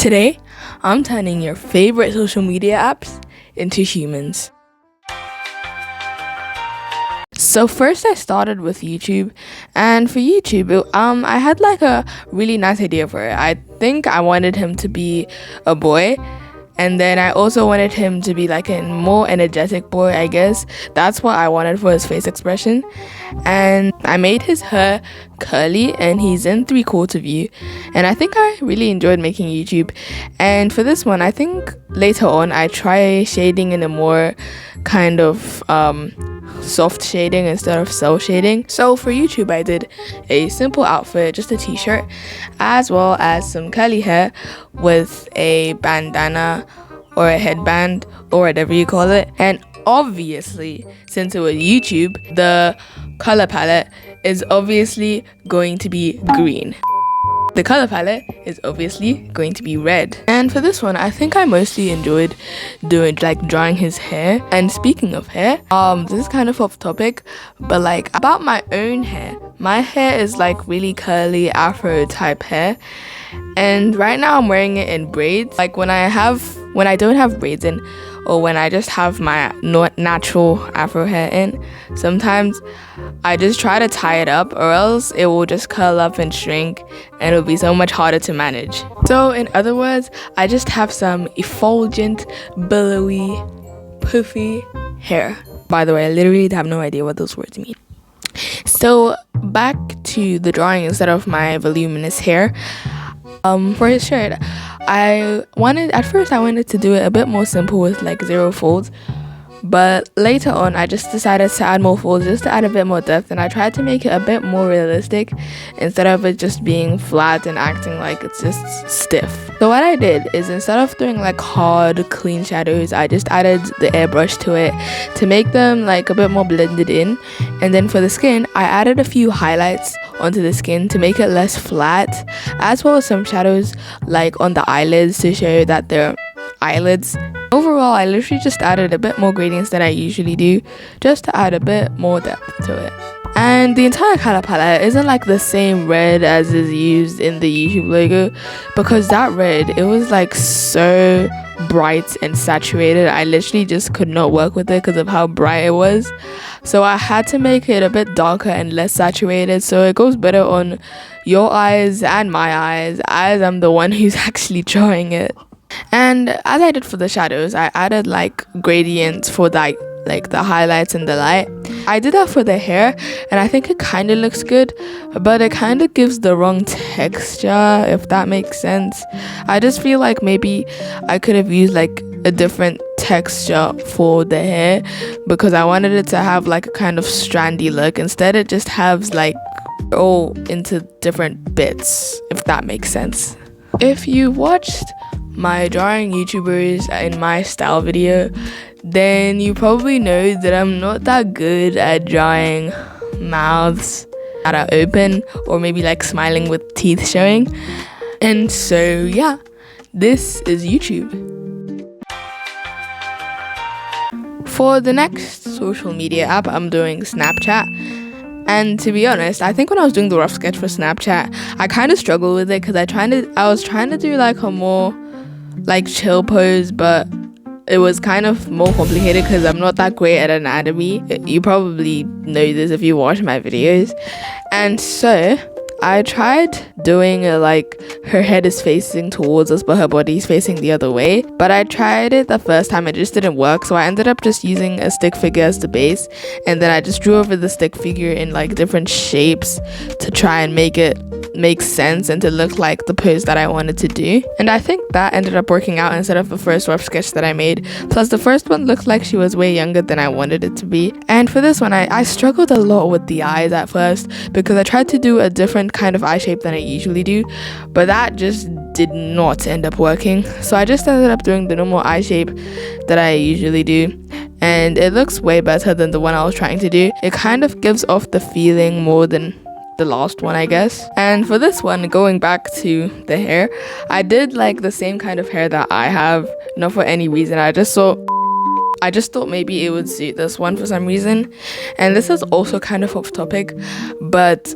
Today, I'm turning your favorite social media apps into humans. So first I started with YouTube, and for YouTube, I had like a really nice idea for it. I think I wanted him to be a boy, and then I also wanted him to be like a more energetic boy, I guess. That's what I wanted for his face expression. And I made his hair curly, and he's in 3/4 view. And I think I really enjoyed making YouTube. And for this one, I think later on I try shading in a more kind of soft shading instead of cell shading. So for YouTube, I did a simple outfit, just a t-shirt, as well as some curly hair with a bandana or a headband or whatever you call it. And obviously, since it was YouTube, the color palette is obviously going to be green. The color palette is obviously going to be red. And for this one, I think I mostly enjoyed drawing his hair. And speaking of hair, this is kind of off topic, but like about my own hair. My hair is like really curly afro type hair. And right now I'm wearing it in braids. Like when I don't have braids in, or when I just have my natural afro hair in, sometimes I just try to tie it up, or else it will just curl up and shrink, and it'll be so much harder to manage. So in other words, I just have some effulgent, billowy, poofy hair. By the way, I literally have no idea what those words mean. So back to the drawing instead of my voluminous hair. For his shirt, at first I wanted to do it a bit more simple with like 0 folds, but later on I just decided to add more folds just to add a bit more depth, and I tried to make it a bit more realistic instead of it just being flat and acting like it's just stiff. So what I did is, instead of doing like hard clean shadows, I just added the airbrush to it to make them like a bit more blended in. And then for the skin, I added a few highlights onto the skin to make it less flat, as well as some shadows like on the eyelids to show that they're eyelids. Overall, I literally just added a bit more gradients than I usually do, just to add a bit more depth to it. And the entire color palette isn't like the same red as is used in the YouTube logo, because that red, it was like so bright and saturated. I literally just could not work with it because of how bright it was. So I had to make it a bit darker and less saturated, so it goes better on your eyes and my eyes, as I'm the one who's actually drawing it. And as I did for the shadows, I added like gradients for like the highlights and the light. I did that for the hair, and I think it kind of looks good, but it kind of gives the wrong texture, if that makes sense. I just feel like maybe I could have used like a different texture for the hair, because I wanted it to have like a kind of strandy look. Instead, it just has like all into different bits, if that makes sense. If you watched my drawing YouTubers in my style video, then you probably know that I'm not that good at drawing mouths that are open, or maybe like smiling with teeth showing. And so yeah, this is YouTube. For the next social media app, I'm doing Snapchat. And to be honest, I think when I was doing the rough sketch for Snapchat, I kind of struggled with it, because I was trying to do like a more like chill pose, but it was kind of more complicated because I'm not that great at anatomy. You probably know this if you watch my videos. And so I tried doing it like her head is facing towards us, but her body is facing the other way. But I tried it the first time, it just didn't work. So I ended up just using a stick figure as the base. And then I just drew over the stick figure in like different shapes to try and make it make sense and to look like the pose that I wanted to do. And I think that ended up working out instead of the first rough sketch that I made. Plus the first one looked like she was way younger than I wanted it to be. And for this one, I struggled a lot with the eyes at first, because I tried to do a different kind of eye shape than I usually do, but that just did not end up working. So I just ended up doing the normal eye shape that I usually do, and it looks way better than the one I was trying to do. It kind of gives off the feeling more than the last one, I guess. And for this one, going back to the hair, I did like the same kind of hair that I have, not for any reason. I just thought maybe it would suit this one for some reason. And this is also kind of off topic, but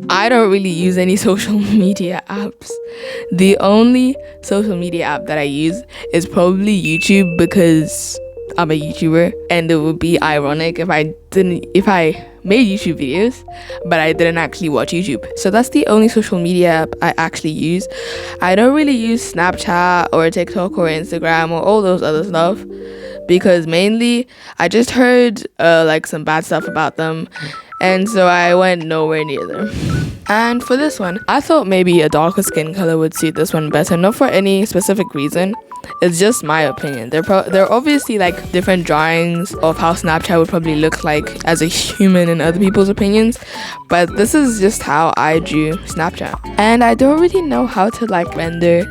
I don't really use any social media apps. The only social media app that I use is probably YouTube, because I'm a YouTuber, and it would be ironic if I made YouTube videos but I didn't actually watch YouTube. So that's the only social media app I actually use. I don't really use Snapchat or TikTok or Instagram or all those other stuff, because mainly I just heard like some bad stuff about them, and so I went nowhere near them. And for this one, I thought maybe a darker skin color would suit this one better, not for any specific reason. It's just my opinion. There are obviously like different drawings of how Snapchat would probably look like as a human in other people's opinions, but this is just how I drew Snapchat. And I don't really know how to like render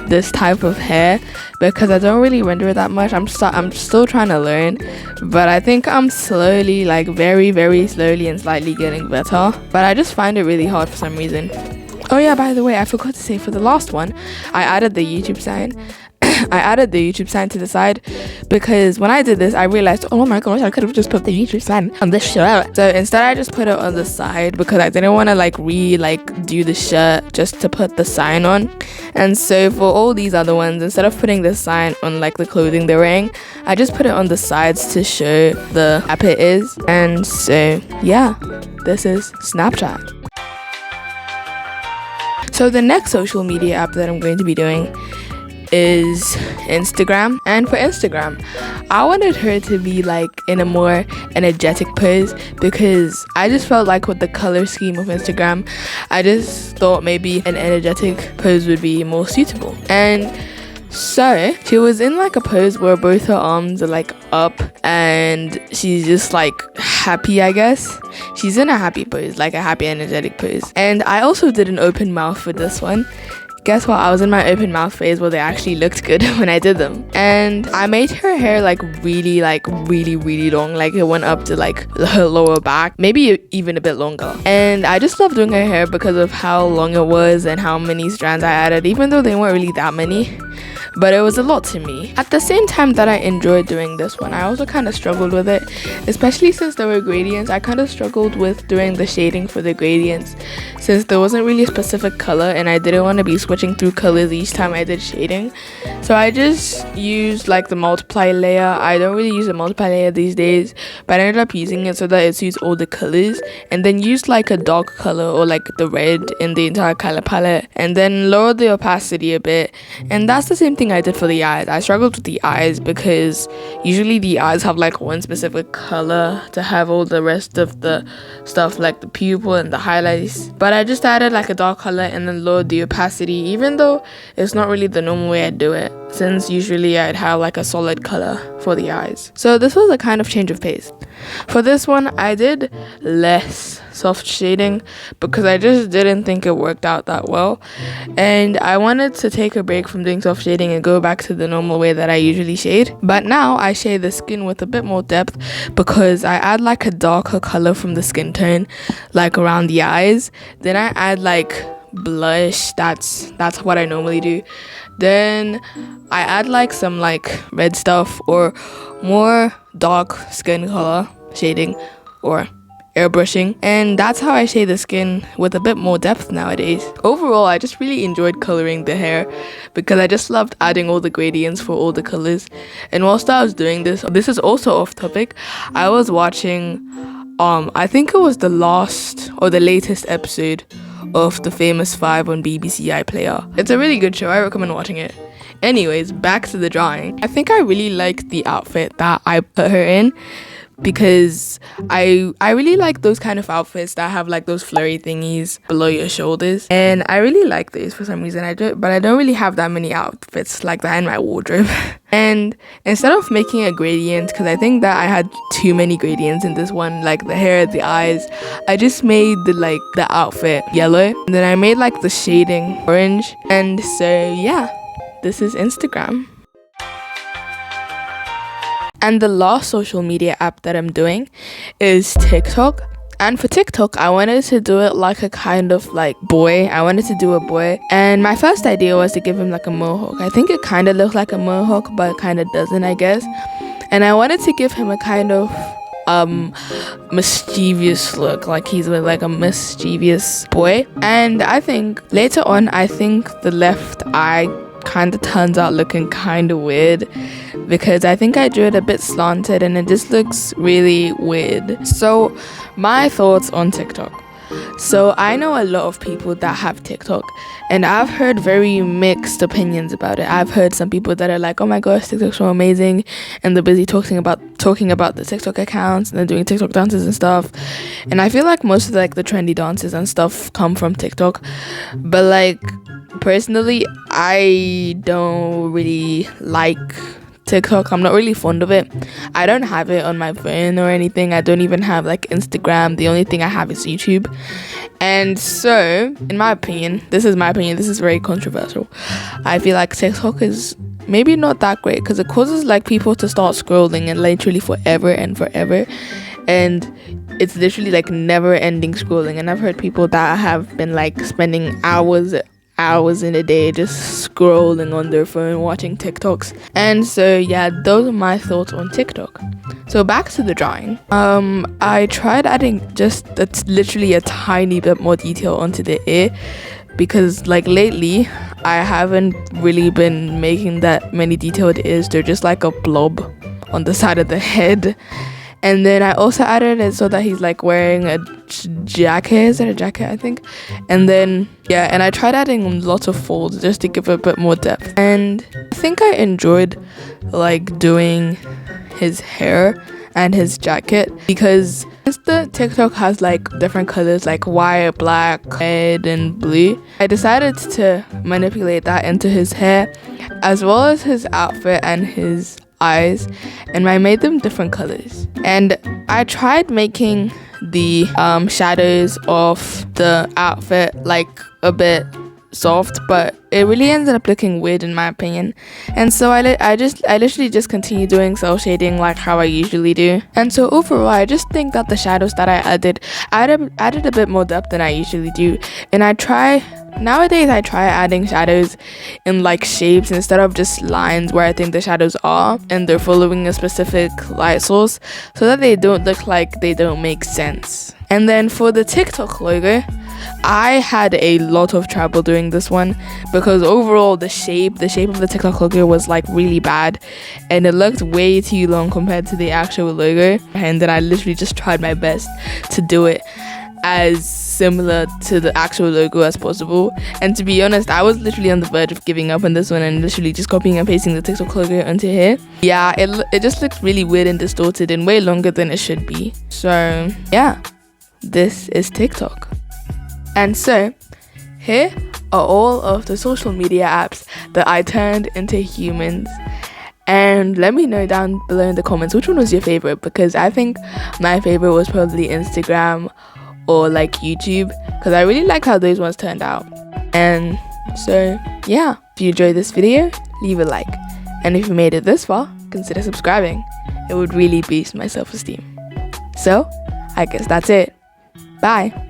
this type of hair, because I don't really render it that much. I'm still trying to learn, but I think I'm slowly, like very, very slowly and slightly getting better. But I just find it really hard for some reason. Oh yeah, by the way, I forgot to say for the last one, I added the YouTube sign. I added the YouTube sign to the side because when I did this, I realized, oh my gosh, I could have just put the YouTube sign on this shirt. So instead, I just put it on the side because I didn't want to do the shirt just to put the sign on. And so for all these other ones, instead of putting the sign on like the clothing they're wearing, I just put it on the sides to show the app it is. And so yeah, this is Snapchat. So the next social media app that I'm going to be doing is Instagram. And for Instagram, I wanted her to be like in a more energetic pose, because I just felt like with the color scheme of Instagram, I just thought maybe an energetic pose would be more suitable. And so she was in like a pose where both her arms are like up and she's just like happy, I guess. She's in a happy pose, like a happy energetic pose. And I also did an open mouth for this one. Guess what? I was in my open mouth phase where they actually looked good when I did them. And I made her hair like really long. Like it went up to like her lower back, maybe even a bit longer. And I just love doing her hair because of how long it was and how many strands I added, even though they weren't really that many. But it was a lot to me. At the same time that I enjoyed doing this one, I also kind of struggled with it, especially since there were gradients. I kind of struggled with doing the shading for the gradients, since there wasn't really a specific color and I didn't want to be switching through colors each time I did shading. So I just used like the multiply layer. I don't really use a multiply layer these days, but I ended up using it so that it suits all the colors, and then used like a dark color or like the red in the entire color palette, and then lowered the opacity a bit. And that's the same thing I did for the eyes. I struggled with the eyes because usually the eyes have like one specific color to have all the rest of the stuff like the pupil and the highlights, but I just added like a dark color and then lowered the opacity, even though it's not really the normal way I'd do it, since usually I'd have like a solid color for the eyes. So this was a kind of change of pace. For this one, I did less soft shading because I just didn't think it worked out that well, and I wanted to take a break from doing soft shading and go back to the normal way that I usually shade. But now I shade the skin with a bit more depth because I add like a darker color from the skin tone, like around the eyes. Then I add like blush. That's what I normally do. Then I add like some like red stuff or more dark skin color shading or airbrushing, and that's how I shade the skin with a bit more depth nowadays. Overall, I just really enjoyed coloring the hair because I just loved adding all the gradients for all the colors. And whilst I was doing this is also off topic, I was watching I think it was the last or the latest episode of The Famous Five on BBC iPlayer. It's a really good show. I recommend watching it. Anyways, back to the drawing. I think I really liked the outfit that I put her in, because I really like those kind of outfits that have like those flurry thingies below your shoulders, and I really like those for some reason. But I don't really have that many outfits like that in my wardrobe. And instead of making a gradient, because I think that I had too many gradients in this one, like the hair, the eyes, I just made the outfit yellow, and then I made like the shading orange. And so yeah, this is Instagram. And the last social media app that I'm doing is TikTok. And for TikTok, I wanted to do it like a kind of like boy. I wanted to do a boy. And my first idea was to give him like a mohawk. I think it kind of looks like a mohawk, but kind of doesn't, I guess. And I wanted to give him a kind of mischievous look, like he's like a mischievous boy. And I think later on, I think the left eye kind of turns out looking kind of weird, because I think I drew it a bit slanted and it just looks really weird. So my thoughts on TikTok. So I know a lot of people that have TikTok, and I've heard very mixed opinions about it. I've heard some people that are like, oh my gosh, TikTok's so amazing, and they're busy talking about the TikTok accounts, and they're doing TikTok dances and stuff. And I feel like most of like the trendy dances and stuff come from TikTok. But like personally, I don't really like TikTok. I'm not really fond of it. I don't have it on my phone or anything. I don't even have like Instagram. The only thing I have is YouTube. And so, in my opinion, this is very controversial. I feel like TikTok is maybe not that great, because it causes like people to start scrolling and literally forever and forever, and it's literally like never ending scrolling. And I've heard people that have been like spending hours in a day just scrolling on their phone watching TikToks. And so yeah, those are my thoughts on TikTok. So back to the drawing. I tried adding that's literally a tiny bit more detail onto the ear, because like lately I haven't really been making that many detailed ears. They're just like a blob on the side of the head. And then I also added it so that he's like wearing a jacket. Is that a jacket, I think? And then yeah, and I tried adding lots of folds just to give it a bit more depth. And I think I enjoyed like doing his hair and his jacket, because since the TikTok has like different colors like white, black, red, and blue, I decided to manipulate that into his hair as well as his outfit and his eyes, and I made them different colors. And I tried making the shadows of the outfit like a bit soft, but it really ended up looking weird in my opinion. And so I literally just continued doing cell shading like how I usually do. And so overall, I just think that the shadows that I added a bit more depth than I usually do. And nowadays I try adding shadows in like shapes instead of just lines where I think the shadows are and they're following a specific light source, so that they don't look like they don't make sense. And then for the TikTok logo, I had a lot of trouble doing this one, because overall the shape of the TikTok logo was like really bad, and it looked way too long compared to the actual logo. And then I literally just tried my best to do it as similar to the actual logo as possible. And to be honest, I was literally on the verge of giving up on this one and literally just copying and pasting the TikTok logo onto here. Yeah, it just looked really weird and distorted and way longer than it should be. So yeah, this is TikTok. And so here are all of the social media apps that I turned into humans. And let me know down below in the comments which one was your favorite, because I think my favorite was probably Instagram or like YouTube, because I really liked how those ones turned out. And so yeah, if you enjoyed this video, leave a like, and if you made it this far, consider subscribing. It would really boost my self-esteem. So I guess that's it. Bye.